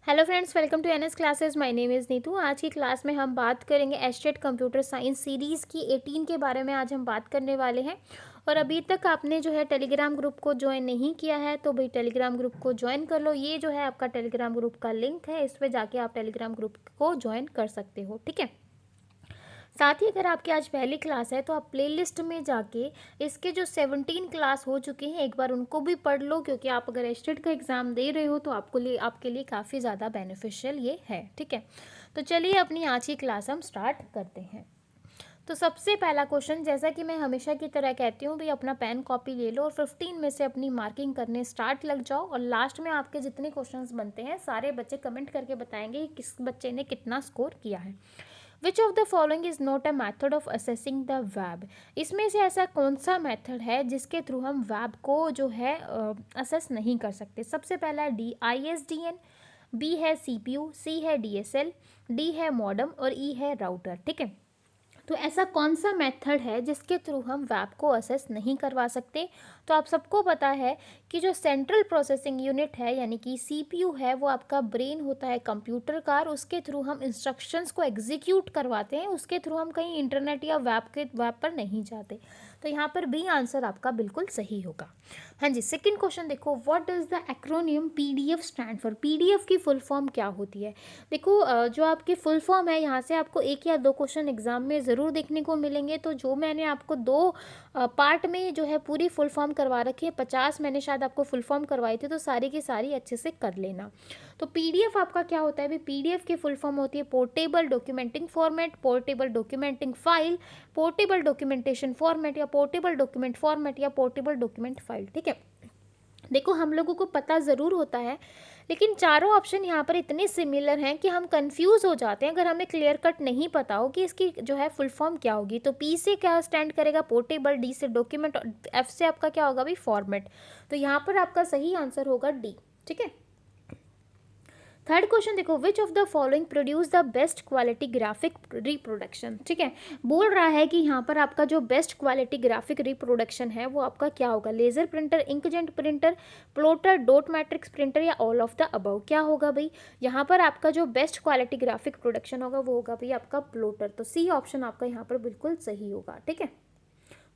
Hello friends, welcome to NS classes. My name is Neetu. आज की class में हम बात करेंगे एस्टेट कंप्यूटर साइंस सीरीज़ की 18 के बारे में आज हम बात करने वाले हैं। और अभी तक आपने जो है टेलीग्राम ग्रुप को ज्वाइन नहीं किया है तो भाई टेलीग्राम ग्रुप को ज्वाइन कर लो। ये जो है आपका टेलीग्राम ग्रुप का लिंक है, इस पर जाके आप टेलीग्राम ग्रुप को ज्वाइन कर सकते हो, ठीक है। साथ ही अगर आपकी आज पहली क्लास है तो आप प्लेलिस्ट में जाके इसके जो 17 क्लास हो चुके हैं एक बार उनको भी पढ़ लो, क्योंकि आप अगर एस्टेट का एग्ज़ाम दे रहे हो तो आपके लिए काफ़ी ज़्यादा बेनिफिशियल ये है, ठीक है। तो चलिए अपनी आज की क्लास हम स्टार्ट करते हैं। तो सबसे पहला क्वेश्चन, जैसा कि मैं हमेशा की तरह कहती हूँ, भाई अपना पेन कॉपी ले लो और 15 में से अपनी मार्किंग करने स्टार्ट लग जाओ। और लास्ट में आपके जितने क्वेश्चंस बनते हैं सारे बच्चे कमेंट करके बताएंगे कि किस बच्चे ने कितना स्कोर किया है। Which of the following is not a method of assessing the web. इसमें से ऐसा कौन सा मेथड है जिसके थ्रू हम वेब को जो है असेस नहीं कर सकते। सबसे पहला है ISDN, बी है CPU, सी है DSL, डी है मॉडम और ई है राउटर, ठीक है। तो ऐसा कौन सा मेथड है जिसके थ्रू हम वेब को असेस नहीं करवा सकते। तो आप सबको पता है कि जो सेंट्रल प्रोसेसिंग यूनिट है यानी कि CPU है, वो आपका ब्रेन होता है कंप्यूटर का, और उसके थ्रू हम इंस्ट्रक्शंस को एग्जीक्यूट करवाते हैं। उसके थ्रू हम कहीं इंटरनेट या वेब पर नहीं जाते। तो यहाँ पर बी आंसर आपका बिल्कुल सही होगा। हाँ जी, सेकंड क्वेश्चन देखो, what does the acromion PDF stand for. PDF की फुल फॉर्म क्या होती है। देखो जो आपकी फुल फॉर्म है, यहाँ से आपको एक या दो क्वेश्चन एग्जाम में ज़रूर देखने को मिलेंगे। तो जो मैंने आपको दो पार्ट में जो है पूरी फुल फॉर्म करवा रखी है, 50 मैंने शायद आपको फुल फॉर्म करवाई थी, तो सारी की सारी अच्छे से कर लेना। तो PDF आपका क्या होता है भाई, PDF की फुल फॉर्म होती है portable documenting format, portable documenting file, portable documentation format, या पोर्टेबल डॉक्यूमेंट फॉर्मेट, या पोर्टेबल डॉक्यूमेंट फाइल, ठीक है। देखो हम लोगों को पता ज़रूर होता है, लेकिन चारों ऑप्शन यहाँ पर इतने सिमिलर हैं कि हम कंफ्यूज हो जाते हैं अगर हमें क्लियर कट नहीं पता हो कि इसकी जो है फुल फॉर्म क्या होगी। तो P से क्या स्टैंड करेगा, पोर्टेबल, D से डॉक्यूमेंट, और F से आपका क्या होगा भाई, फॉर्मेट। तो यहाँ पर आपका सही आंसर होगा D, ठीक है। थर्ड क्वेश्चन देखो, which of the following produce the best quality graphic reproduction, ठीक है। बोल रहा है कि यहाँ पर आपका जो बेस्ट क्वालिटी ग्राफिक रिप्रोडक्शन है वो आपका क्या होगा, laser printer, inkjet printer, plotter, dot matrix printer, या ऑल ऑफ द अबव। क्या होगा भाई, यहाँ पर आपका जो बेस्ट क्वालिटी ग्राफिक प्रोडक्शन होगा वो होगा भाई आपका प्लॉटर। तो सी ऑप्शन आपका यहाँ पर बिल्कुल सही होगा, ठीक है।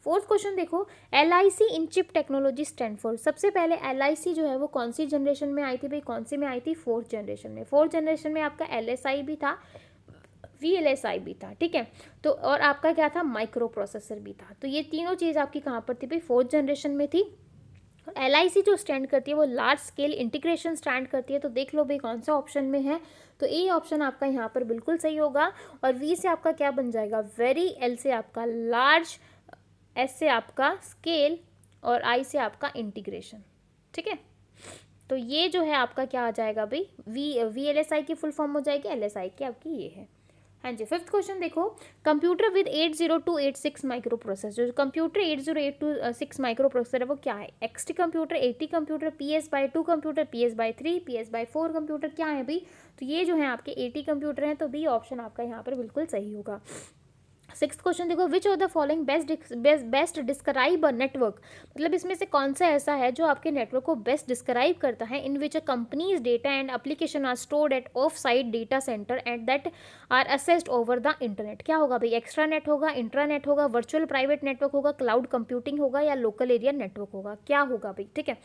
फोर्थ क्वेश्चन देखो, LIC in chip technology stand for. सबसे पहले LIC जो है वो कौन सी जनरेशन में आई थी भाई, कौन सी में आई थी, फोर्थ जनरेशन में। फोर्थ जनरेशन में आपका LSI भी था, VLSI भी था, ठीक है। तो और आपका क्या था, माइक्रो प्रोसेसर भी था। तो ये तीनों चीज़ आपकी कहाँ पर थी भाई, फोर्थ जनरेशन में थी। LIC जो स्टैंड करती है वो लार्ज स्केल इंटीग्रेशन स्टैंड करती है। तो देख लो भाई कौन सा ऑप्शन में है। तो ए ऑप्शन आपका यहाँ पर बिल्कुल सही होगा। और V से आपका क्या बन जाएगा, वेरी, L से आपका लार्ज, S से आपका स्केल, और I से आपका इंटीग्रेशन, ठीक है। तो ये जो है आपका क्या आ जाएगा भाई, VLSI की फुल फॉर्म हो जाएगी, LSI की आपकी ये है। हाँ जी, फिफ्थ क्वेश्चन देखो, कंप्यूटर विद 80286 माइक्रो प्रोसेसर। जो कंप्यूटर 80826 माइक्रो प्रोसेसर है वो क्या है, XT computer, AT computer, PS/2 computer, PS/3, PS/4 computer, क्या है भाई। तो ये जो है आपके AT कंप्यूटर हैं। तो बी ऑप्शन आपका यहाँ पर बिल्कुल सही होगा। सिक्स्थ क्वेश्चन देखो, which of the following best describe a network. मतलब इसमें से कौन सा ऐसा है जो आपके नेटवर्क को बेस्ट डिस्क्राइब करता है। In which a company's data and application are stored at off site data center and that are assessed over the internet. क्या होगा भाई, एक्स्ट्रा नेट होगा, इंट्रानेट होगा, वर्चुअल प्राइवेट नेटवर्क होगा, क्लाउड कंप्यूटिंग होगा, या लोकल एरिया नेटवर्क होगा। क्या होगा भाई, ठीक है।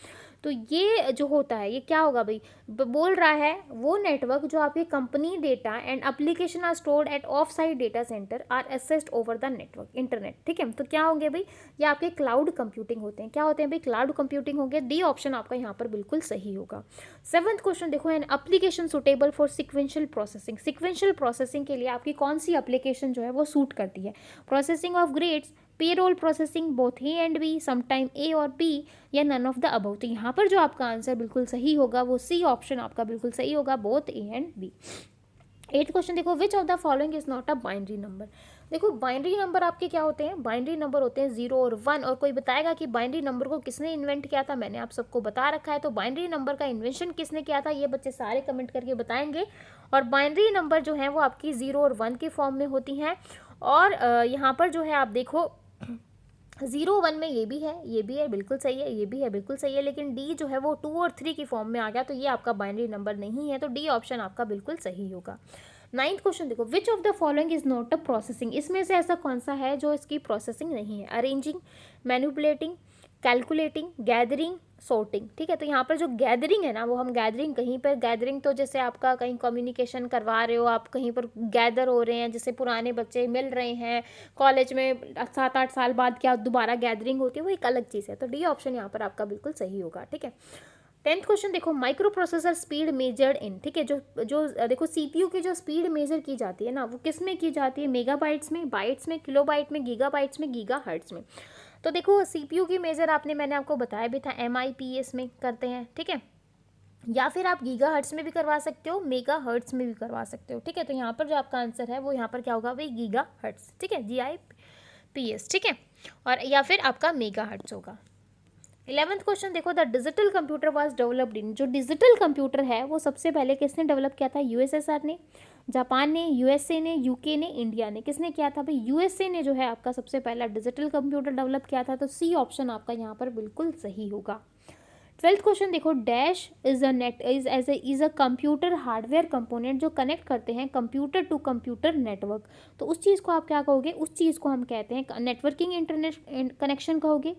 तो ये जो होता है ये क्या होगा भाई, बोल रहा है वो नेटवर्क जो आपके company data and application are stored at off site data center are assessed over the network internet, ठीक है। तो क्या होंगे भाई, ये आपके क्लाउड कंप्यूटिंग होते हैं। क्या होते हैं भाई, क्लाउड कंप्यूटिंग होंगे। डी ऑप्शन आपका यहाँ पर बिल्कुल सही होगा। सेवंथ क्वेश्चन देखो, an application suitable for sequential processing. Sequential processing के लिए आपकी कौन सी एप्लीकेशन जो है वो सूट करती है, processing of grades, payroll processing, both A and B, sometime A और बी, या नन ऑफ द अबव। तो यहाँ पर जो आपका आंसर बिल्कुल सही होगा वो सी ऑप्शन आपका बिल्कुल सही होगा, both A and B. Eighth question देखो, which of the following is not a binary number. देखो बाइनरी नंबर आपके क्या होते हैं, बाइनरी नंबर होते हैं 0 और 1। और कोई बताएगा कि बाइनरी नंबर को किसने इन्वेंट किया था, मैंने आप सबको बता रखा है। तो बाइनरी नंबर का इन्वेंशन किसने किया था, ये बच्चे सारे कमेंट करके बताएंगे। और बाइनरी नंबर जो है वो आपकी 0 और 1 के फॉर्म में होती हैं। और यहाँ पर जो है आप देखो 0 1 में ये भी है, बिल्कुल सही है, ये भी है, बिल्कुल सही है, लेकिन डी जो है वो 2 और 3 की फॉर्म में आ गया, तो ये आपका बाइनरी नंबर नहीं है, तो डी ऑप्शन आपका बिल्कुल सही होगा। 9th क्वेश्चन देखो, which of the following is not a processing, इसमें से ऐसा कौन सा है जो इसकी प्रोसेसिंग नहीं है? Arranging, manipulating, calculating, gathering, sorting. ठीक है, तो यहाँ पर जो गैदरिंग है ना, वो हम गैदरिंग कहीं पर, गैदरिंग तो जैसे आपका कहीं कम्युनिकेशन करवा रहे हो, आप कहीं पर गैदर हो रहे हैं, जैसे पुराने बच्चे मिल रहे हैं कॉलेज में 7-8 साल बाद, क्या दोबारा गैदरिंग होती है, वो एक अलग चीज़ है, तो डी ऑप्शन यहाँ पर आपका बिल्कुल सही होगा। ठीक है, 10th क्वेश्चन देखो, micro processor speed measured in. ठीक है, जो जो देखो सीपीयू की जो स्पीड मेजर की जाती है ना, वो किस में की जाती है? मेगाबाइट्स में, बाइट्स में, किलोबाइट में, गीगाबाइट्स में, गीगाहर्ट्ज में। तो देखो सीपीयू की मेजर मैंने आपको बताया भी था, MIPS में करते हैं। ठीक है, या फिर आप गीगाहर्ट्ज में भी करवा सकते हो, मेगाहर्ट्ज में भी करवा सकते हो। ठीक है, तो यहाँ पर जो आपका आंसर है वो यहाँ पर क्या होगा भाई? गीगाहर्ट्ज। ठीक है, GIPS। ठीक है, और या फिर आपका मेगाहर्ट्ज होगा। 11th क्वेश्चन देखो, the digital computer was developed in. जो डिजिटल कंप्यूटर है वो सबसे पहले किसने डेवलप किया था? USSR ने, जापान ने, USA ने, UK ने, इंडिया ने। किसने किया था भाई? USA ने जो है आपका सबसे पहला डिजिटल कंप्यूटर डेवलप किया था, तो सी ऑप्शन आपका यहाँ पर बिल्कुल सही होगा। 12th क्वेश्चन देखो, dash is a computer hardware component जो कनेक्ट करते हैं कंप्यूटर टू कंप्यूटर नेटवर्क। तो उस चीज़ को आप क्या कहोगे? उस चीज़ को हम कहते हैं नेटवर्किंग इंटरनेट कनेक्शन कहोगे,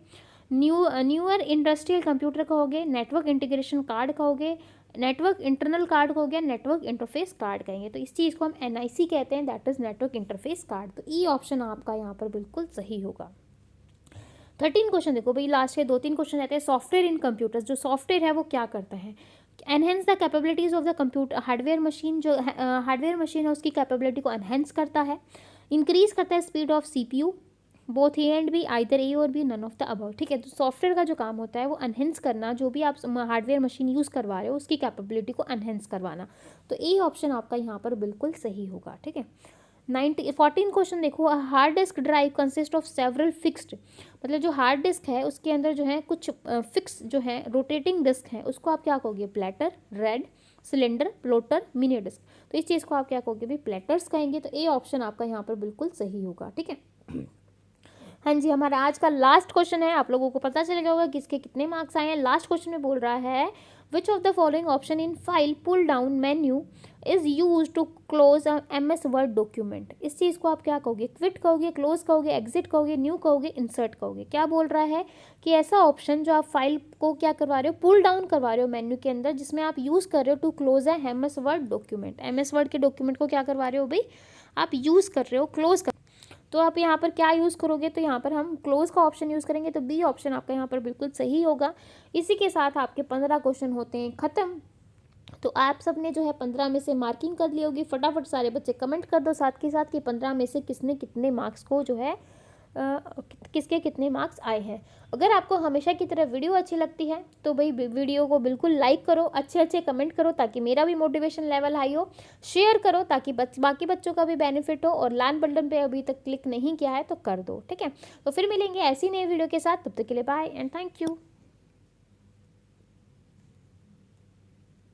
न्यूअर इंडस्ट्रियल कंप्यूटर कहोगे, नेटवर्क इंटीग्रेशन कार्ड कहोगे, नेटवर्क इंटरनल कार्ड कहोगे, नेटवर्क इंटरफेस कार्ड कहेंगे। तो इस चीज़ को हम NIC कहते हैं, that is network interface card. तो ई ऑप्शन आपका यहाँ पर बिल्कुल सही होगा। 13 क्वेश्चन देखो भाई, लास्ट के 2-3 क्वेश्चन रहते हैं। सॉफ्टवेयर इन कंप्यूटर्स, जो सॉफ्टवेयर है वो क्या करता है? Enhance the capabilities of the computer hardware machine, जो हार्डवेयर मशीन है उसकी कैपेबिलिटी को एनहेंस करता है। इंक्रीज करता है speed of CPU, both A and B, either A और B, none of the above. ठीक है, तो सॉफ्टवेयर का जो काम होता है वो एनहेंस करना, जो भी आप हार्डवेयर मशीन यूज़ करवा रहे हो उसकी कैपेबिलिटी को एनहेंस करवाना। तो ए ऑप्शन आपका यहाँ पर बिल्कुल सही होगा। ठीक है, 14 क्वेश्चन देखो, hard disk drive consist of several fixed, मतलब जो हार्ड डिस्क है उसके अंदर जो है कुछ फिक्स जो है रोटेटिंग डिस्क है, उसको आप क्या कहोगे? Platter, read, cylinder, plotter, mini disk. तो इस चीज़ को आप क्या कहोगे भी? प्लेटर्स कहेंगे। तो ए ऑप्शन आपका यहाँ पर बिल्कुल सही होगा। ठीक है, हाँ जी, हमारा आज का लास्ट क्वेश्चन है, आप लोगों को पता चलेगा होगा किसके कितने मार्क्स आए हैं। लास्ट क्वेश्चन में बोल रहा है, which of the following option in file pull down menu is use to close MS word document. इस चीज़ को आप क्या कहोगे? क्विट कहोगे, क्लोज कहोगे, एग्जिट कहोगे, न्यू कहोगे, इंसर्ट कहोगे। क्या बोल रहा है कि ऐसा ऑप्शन जो आप फाइल को क्या करवा रहे हो? पुल डाउन करवा रहे हो मेन्यू के अंदर, जिसमें आप यूज़ कर रहे हो to close MS word document. MS word के डॉक्यूमेंट को क्या करवा रहे हो भाई? आप यूज़ कर रहे हो, क्लोज कर। तो आप यहाँ पर क्या यूज़ करोगे? तो यहाँ पर हम क्लोज का ऑप्शन यूज़ करेंगे, तो बी ऑप्शन आपका यहाँ पर बिल्कुल सही होगा। इसी के साथ आपके 15 क्वेश्चन होते हैं ख़त्म। तो आप सब ने जो है 15 में से मार्किंग कर ली होगी। फटाफट सारे बच्चे कमेंट कर दो साथ के साथ कि 15 में से किसने कितने मार्क्स को जो है किसके कितने मार्क्स आए हैं। अगर आपको हमेशा की तरह वीडियो अच्छी लगती है तो भाई वीडियो को बिल्कुल लाइक करो, अच्छे अच्छे कमेंट करो ताकि मेरा भी मोटिवेशन लेवल हाई हो। शेयर करो ताकि बाकी बच्चों का भी बेनिफिट हो। और लाल बटन पे अभी तक क्लिक नहीं किया है तो कर दो, ठीक है। तो फिर मिलेंगे ऐसी नई वीडियो के साथ, तब तक के लिए बाय एंड थैंक यू।